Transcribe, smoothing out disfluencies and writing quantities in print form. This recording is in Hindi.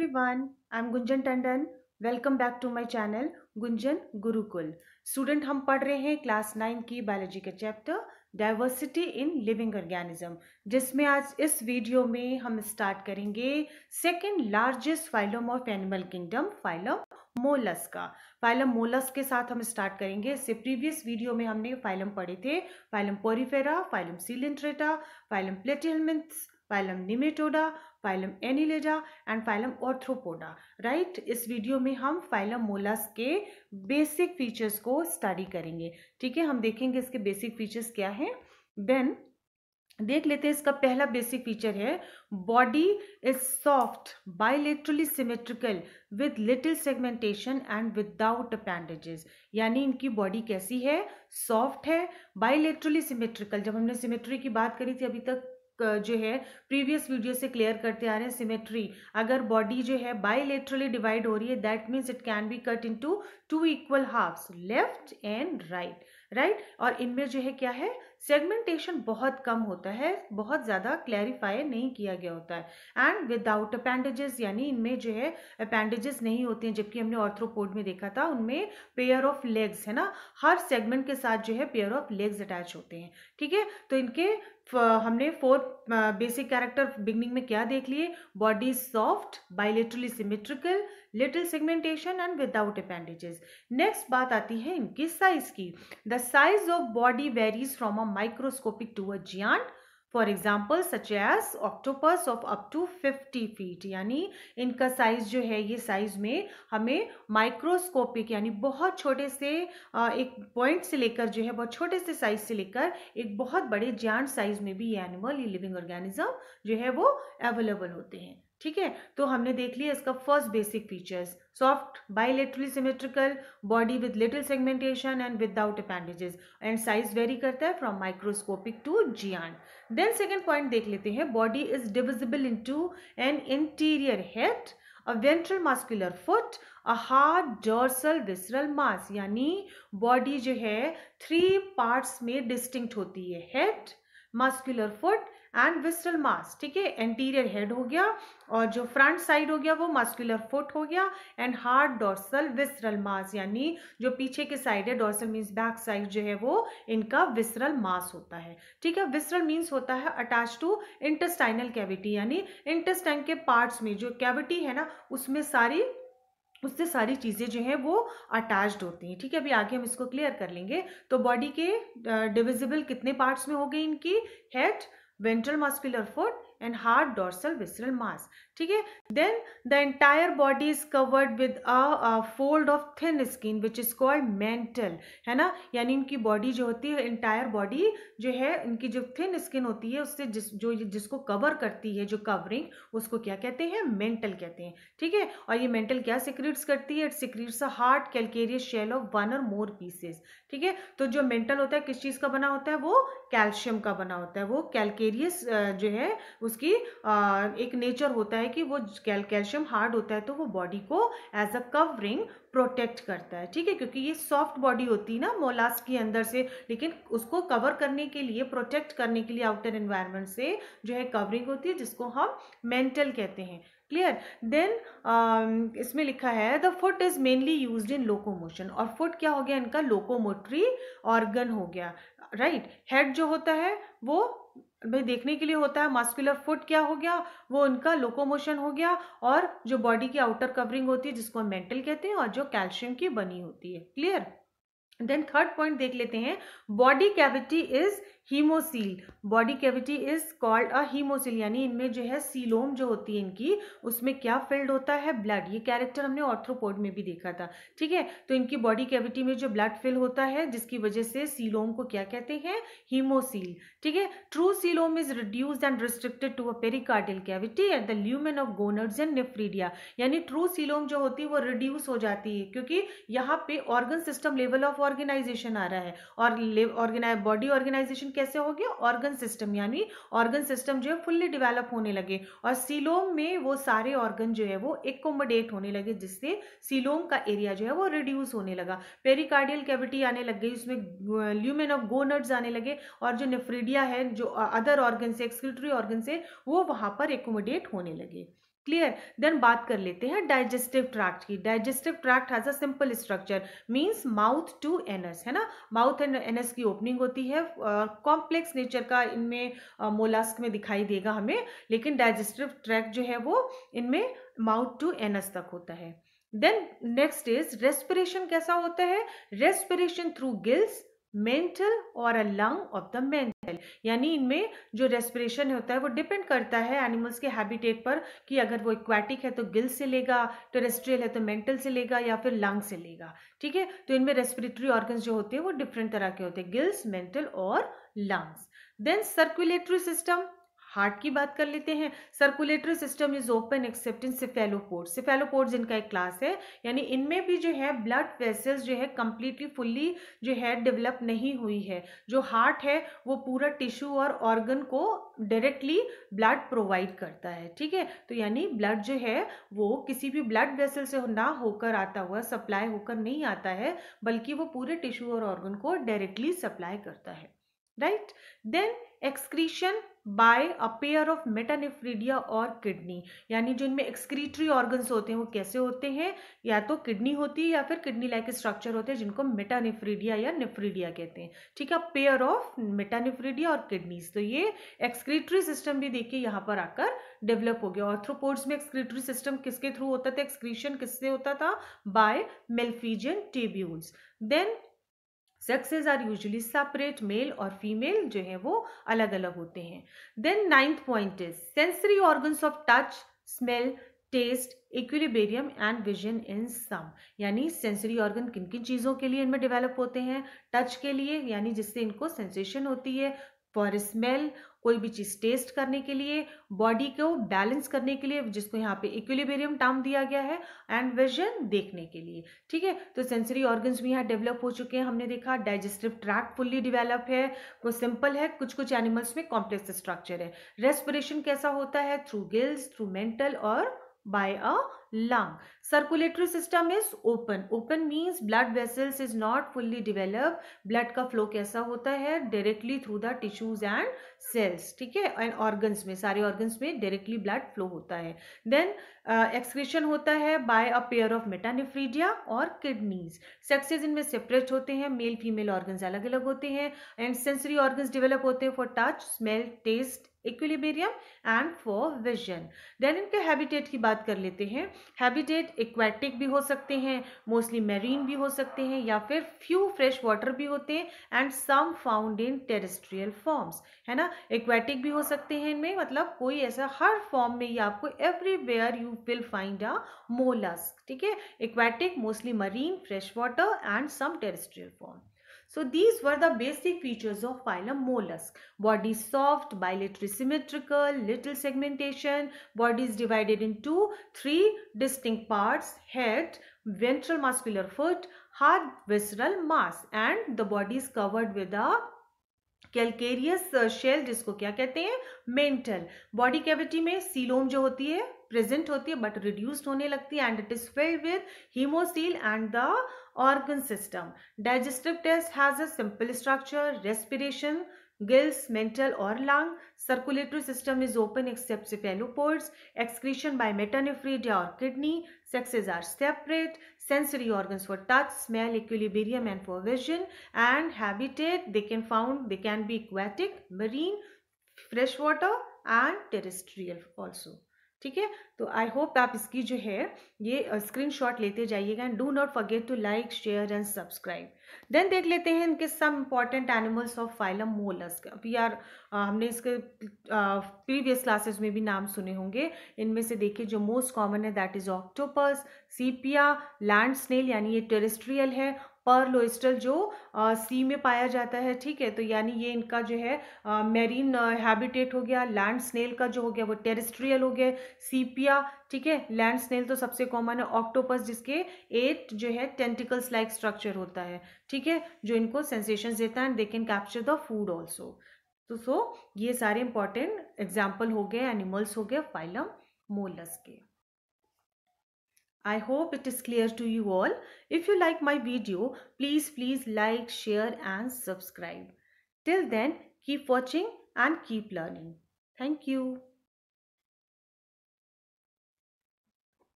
everyone, I'm Gunjan Tandon. Welcome back to my channel Gunjan Gurukul. Student हम पढ़ रहे हैं क्लास 9 की बायोलॉजी का chapter diversity in living organism, जिसमें आज इस वीडियो में हम स्टार्ट करेंगे second largest phylum of animal kingdom, phylum Mollusca. Phylum mollusc के साथ हम स्टार्ट करेंगे। इससे प्रीवियस वीडियो में हमने फाइलम पढ़े थे, phylum porifera, phylum coelenterata, phylum platyhelminthes, phylum nematoda, phylum annelida and phylum arthropoda. Right, इस वीडियो में हम फाइलम मोलस्क के बेसिक फीचर्स को स्टडी करेंगे। ठीक है, हम देखेंगे इसके बेसिक फीचर्स क्या हैं। देन देख लेते हैं, इसका पहला बेसिक फीचर है body is soft, bilaterally symmetrical with little segmentation and without appendages. यानी इनकी बॉडी कैसी है? सॉफ्ट है, बाइलेटरली सिमेट्रिकल। जब हमने सिमेट्री की बात करी थी अभी तक जो है प्रीवियस वीडियो से क्लियर करते आ रहे हैं, सिमेट्री अगर बॉडी जो है बाइलेटरली डिवाइड हो रही है, that means it can be cut into two equal halves, left and right. Right, और इनमें जो है क्या है, सेगमेंटेशन बहुत कम होता है, बहुत ज़्यादा क्लैरिफाई नहीं किया गया होता है। एंड विदाउट अपेंडेजेस, यानी इनमें जो है अपेंडेजेस नहीं होते हैं, जबकि हमने ऑर्थ्रोपोड में देखा था उनमें पेयर ऑफ लेग्स है ना, हर सेगमेंट के साथ जो है पेयर ऑफ लेग्स अटैच होते हैं। ठीक है, तो इनके हमने 4 बेसिक कैरेक्टर बिगनिंग में क्या देख लिए? Body soft, bilaterally symmetrical, little segmentation and without appendages. Next बात आती है इनकी साइज की। The size of body varies from a microscopic to a giant, for example such as octopus of up to 50 feet. यानी इनका साइज जो है, ये साइज में हमें माइक्रोस्कोपिक यानी बहुत छोटे से एक पॉइंट से लेकर जो है, बहुत छोटे से साइज से लेकर एक बहुत बड़े जायंट साइज में भी ये एनिमल, ये लिविंग ऑर्गेनिज्म जो है वो अवेलेबल होते हैं। ठीक है, तो हमने देख लिया इसका first basic features, soft, bilaterally symmetrical, body with little segmentation and without appendages, and size vary करता है from microscopic to giant. Then second point देख लेते हैं, body is divisible into an anterior head, a ventral muscular foot, a hard dorsal visceral mass. यानी बॉडी जो है 3 पार्ट्स में डिस्टिंक्ट होती है, head, muscular foot and visceral mass. ठीक है, एंटीरियर हेड हो गया और जो फ्रंट साइड हो गया वो मस्कुलर फुट हो गया, and hard dorsal visceral mass, यानी जो पीछे के साइड है, डोर्सल मीन्स बैक साइड जो है वो इनका विसरल मास होता है। ठीक है, विसरल मीन्स होता है अटैच टू इंटेस्टाइनल कैविटी, यानी इंटेस्टाइन के पार्ट्स में जो कैविटी है ना, उसमें उससे सारी चीज़ें जो हैं वो अटैच्ड होती हैं। ठीक है, अभी आगे हम इसको क्लियर कर लेंगे। तो बॉडी के डिविजिबल कितने पार्ट्स में हो गई इनकी? Head, ventral muscular foot and hard dorsal visceral mass. ठीक है, then the entire body is covered with a fold of thin skin which is called mantle, है ना। यानी इनकी बॉडी जो होती है, एंटायर बॉडी जो है, इनकी जो थिन स्किन होती है उससे जिसको कवर करती है, जो कवरिंग, उसको क्या कहते हैं? मेंटल कहते हैं। ठीक है, और ये मेंटल क्या सिक्रीट्स करती है? It secretes a hard calcareous shell of 1 और मोर पीसेस। ठीक है, तो जो मेंटल होता है किस चीज का बना होता है? वो कैल्शियम का बना होता है। वो कैल्केरियस जो है उसकी एक नेचर होता है कि वो कैल्शियम हार्ड होता है, तो वो बॉडी को एज अ कवरिंग प्रोटेक्ट करता है। ठीक है, क्योंकि ये सॉफ्ट बॉडी होती है ना मोलास्क के अंदर से, लेकिन उसको कवर करने के लिए, प्रोटेक्ट करने के लिए आउटर एनवायरनमेंट से जो है कवरिंग होती है, जिसको हम मेंटल कहते हैं। क्लियर? देन इसमें लिखा है the foot is mainly used in locomotion, और फुट क्या हो गया इनका? लोकोमोटरी ऑर्गन हो गया। राइट, हेड जो होता है वो भाई देखने के लिए होता है, मस्कुलर फुट क्या हो गया? वो उनका लोकोमोशन हो गया, और जो बॉडी की आउटर कवरिंग होती है जिसको हम मेंटल कहते हैं, और जो कैल्शियम की बनी होती है। क्लियर? देन थर्ड पॉइंट देख लेते हैं, body cavity is haemocoel. Body cavity is called a haemocoel, यानी इनमें जो है सीलोम जो होती है इनकी, उसमें क्या फिल्ड होता है? ब्लड। ये कैरेक्टर हमने ऑर्थ्रोपोड में भी देखा था। ठीक है, तो इनकी बॉडी कैविटी में जो ब्लड फिल होता है, जिसकी वजह से सीलोम को क्या कहते हैं? हीमोसील। ठीक है, true coelom is reduced and restricted to a pericardial cavity at the lumen of gonads and nephridia. यानी ट्रू सीलोम जो होती है वो रिड्यूस हो जाती है, क्योंकि यहाँ पे organ system level of organisation आ रहा है, और बॉडी ऑर्गेनाइजेशन कैसे हो गया? ऑर्गन सिस्टम, यानी ऑर्गन सिस्टम जो है फुल्ली डेवलप होने लगे, और सीलोम में वो सारे ऑर्गन जो है वो एकोमोडेट होने लगे, जिससे सीलोम का एरिया जो है वो रिड्यूस होने लगा। पेरिकार्डियल कैविटी आने लग गई, उसमें ल्यूमेन ऑफ गोनड्स आने लगे, और जो नेफ्रीडिया है, जो अदर ऑर्गन से, एक्सक्रीटरी ऑर्गन से, वो वहां पर एकोमोडेट होने लगे। क्लियर। देन बात कर लेते हैं डाइजेस्टिव ट्रैक्ट की। Digestive tract has a simple structure, means mouth to anus, है ना। माउथ एंड एनस की ओपनिंग होती है। कॉम्प्लेक्स नेचर का इनमें मोलस्क में दिखाई देगा हमें, लेकिन डाइजेस्टिव ट्रैक्ट जो है वो इनमें माउथ टू एनस तक होता है। देन नेक्स्ट इज रेस्पिरेशन कैसा होता है? रेस्पिरेशन थ्रू गिल्स, मेंटल और अ लंग ऑफ द मेंटल, यानी इनमें जो रेस्पिरेशन होता है वो डिपेंड करता है एनिमल्स के हैबिटेट पर, कि अगर वो एक्वाटिक है तो गिल से लेगा, टेरेस्ट्रियल है तो मेंटल से लेगा या फिर लंग से लेगा, ठीक है। तो इनमें रेस्पिरेटरी ऑर्गन्स जो होते हैं वो डिफरेंट तरह के होते हैं, गिल्स, मेंटल और lungs. Then circulatory system, heart की बात कर लेते हैं। Circulatory system is open except in cephalopods. Cephalopods इनका एक क्लास है, यानी इनमें भी जो है ब्लड वेसल्स जो है कंप्लीटली फुल्ली जो है डेवलप नहीं हुई है। जो हार्ट है वो पूरा टिश्यू और ऑर्गन को डायरेक्टली ब्लड प्रोवाइड करता है, ठीक है। तो यानी ब्लड जो है वो किसी भी ब्लड वेसल से ना होकर आता हुआ, सप्लाई होकर नहीं आता है, बल्कि वो पूरे टिश्यू और ऑर्गन को डायरेक्टली सप्लाई करता है, right. Then excretion by a pair of metanephridia और किडनी, यानी जो इनमें एक्सक्रीटरी ऑर्गन्स होते हैं वो कैसे होते हैं? या तो किडनी होती है या फिर किडनी लाइक स्ट्रक्चर होते हैं, जिनको मेटानेफ्रीडिया या नेफ्रीडिया कहते हैं, ठीक है। पेयर ऑफ मेटानेफ्रीडिया और किडनीज, तो ये एक्सक्रीटरी सिस्टम भी देखिए यहाँ पर आकर डेवलप हो गया। ऑर्थ्रोपोड्स में एक्सक्रीटरी सिस्टम किसके थ्रू होता था? एक्सक्रीशन किससे होता था? By Malpighian tubules. Then sexes are usually separate, male और फीमेल जो है वो अलग अलग होते हैं। Then ninth point is sensory organs of touch, smell, taste, equilibrium and vision in some, यानी सेंसरी ऑर्गन किन किन चीज़ों के लिए इनमें डेवलप होते हैं? टच के लिए, यानी जिससे इनको सेंसेशन होती है, फॉर स्मेल कोई भी चीज़ टेस्ट करने के लिए, बॉडी को बैलेंस करने के लिए जिसको यहाँ पे इक्विलिब्रियम टर्म दिया गया है, एंड विजन देखने के लिए, ठीक है। तो सेंसरी ऑर्गन्स भी यहाँ डेवलप हो चुके हैं, हमने देखा। डाइजेस्टिव ट्रैक्ट फुल्ली डेवलप है, वो सिंपल है, कुछ कुछ एनिमल्स में कॉम्प्लेक्स स्ट्रक्चर है। रेस्पिरेशन कैसा होता है? थ्रू गिल्स, थ्रू मेंटल और by a lung. Circulatory system is open. Open means blood vessels is not fully developed. Blood का flow कैसा होता है? Directly through the tissues and cells, ठीक है। and organs में, सारे organs में directly blood flow होता है। then excretion होता है by a pair of metanephridia और kidneys. sexes इनमें separate होते हैं, male female organs अलग अलग होते हैं, and sensory organs develop होते हैं for touch, smell, taste, equilibrium and for vision. Then इनके हैबिटेट की बात कर लेते हैं। हैबिटेट एक्वेटिक भी हो सकते हैं, मोस्टली मैरीन भी हो सकते हैं, या फिर फ्यू फ्रेश वाटर भी होते हैं, and some found in terrestrial forms, है ना। एक्वेटिक भी हो सकते हैं इनमें, मतलब कोई ऐसा हर फॉर्म में ही आपको everywhere you will find a mollusc, ठीक है। Aquatic, mostly marine, fresh water and some terrestrial form. So these were the basic features of phylum mollusk. Body soft, bilaterally symmetrical, little segmentation. Body is divided into three distinct parts: head, ventral muscular foot, hard visceral mass, and the body is covered with a calcareous shell, जिसको क्या कहते हैं? मेंटल। बॉडी कैविटी में सीलोम जो होती है प्रेजेंट होती है बट रिड्यूस्ड होने लगती है, and it is filled with haemocoel and the organ system. Digestive test has a simple structure: respiration, gills, mental or lung. Circulatory system is open except cephalopods. Excretion by metanephridia or kidney. Sexes are separate. Sensory organs for touch, smell, equilibrium and for vision. And habitat, they can be aquatic, marine, freshwater and terrestrial also. ठीक है। तो आई होप आप इसकी जो है ये स्क्रीनशॉट लेते जाइएगा, and do not forget to like, share and subscribe. Then देख लेते हैं इनके some important animals of phylum mollusc. अभी यार हमने इसके प्रीवियस क्लासेस में भी नाम सुने होंगे। इनमें से देखिए जो मोस्ट कॉमन है that is octopus, sepia, land snail यानी ये टेरेस्ट्रियल है, पर्ल ओयस्टर जो सी में पाया जाता है, ठीक है। तो यानी ये इनका जो है मेरीन हैबिटेट हो गया। लैंड स्नेल का जो हो गया वो टेरेस्ट्रियल हो गया। सीपिया, ठीक है। लैंड स्नेल तो सबसे कॉमन है। ऑक्टोपस जिसके 8 जो है टेंटिकल्स लाइक स्ट्रक्चर होता है, ठीक है, जो इनको सेंसेशंस देता है, and they can capture the food also. तो ये सारे इंपॉर्टेंट एग्जाम्पल हो गए, एनिमल्स हो गए फाइलम मोलस्क के। I hope it is clear to you all. If you like my video, please like, share and subscribe. Till then, keep watching and keep learning. Thank you.